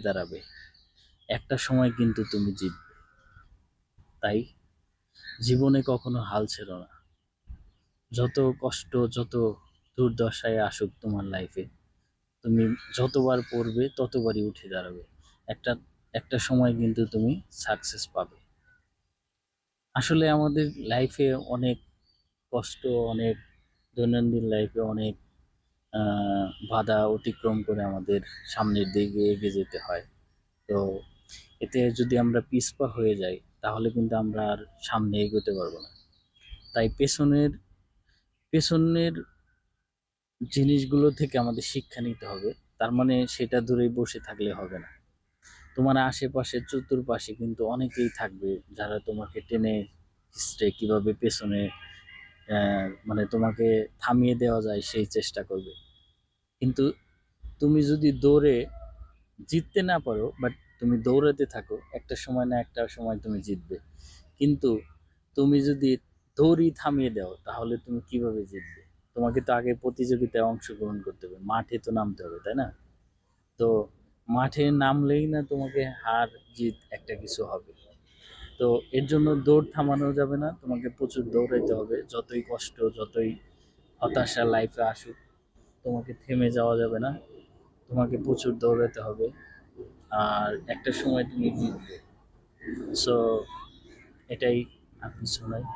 দাঁড়াবে, একটা সময় কিন্তু তুমি জিতবে। তাই জীবনে কখনো হাল ছেড়ো না। যত কষ্ট, যত দুর্দশায় আসুক তোমার লাইফে, তুমি যতবার পড়বে ততবারই উঠে দাঁড়াবে। একটা একটা সময় কিন্তু তুমি সাকসেস পাবে। আসলে আমাদের লাইফে অনেক কষ্ট, অনেক দৈনন্দিন লাইফে অনেক বাধা অতিক্রম করে আমাদের সামনের দিকে এগিয়ে যেতে হয়। তো এতে যদি আমরা পিছপা হয়ে যাই তাহলে কিন্তু আমরা আর সামনে এগোতে পারবো না। তাই পেছনের পেছনের জিনিসগুলো থেকে আমাদের শিক্ষা নিতে হবে। তার মানে সেটা দূরেই বসে থাকলে হবে না। তোমার আশেপাশে চতুর্পাশে কিন্তু অনেকেই থাকবে যারা তোমাকে টেনে হিঁচড়ে কিভাবে পেছনে মানে তোমাকে থামিয়ে দেওয়া যায় সেই চেষ্টা করবে। কিন্তু তুমি যদি দৌড়ে জিততে না পারো, বাট তুমি দৌড়াতে থাকো, একটা সময় না একটা সময় তুমি জিতবে। কিন্তু তুমি যদি দৌড়ই থামিয়ে দাও তাহলে তুমি কিভাবে জিতবে? তোমাকে তো আগে প্রতিযোগিতায় অংশগ্রহণ করতে হবে, মাঠে তো নামতে হবে, তাই না? তো মাঠে নামলেই না তোমাকে হার জিত একটা কিছু হবে। তো এর জন্য দৌড় থামানো যাবে না, তোমাকে প্রচুর দৌড়াইতে হবে। যতই কষ্ট, যতই হতাশা লাইফে আসুক, তোমাকে থেমে যাওয়া যাবে না, তোমাকে প্রচুর দৌড়াতে হবে। আর একটা সময় তুমি জিতবে। সো এটাই, আর কিছু নয়।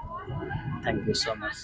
Thank you so much.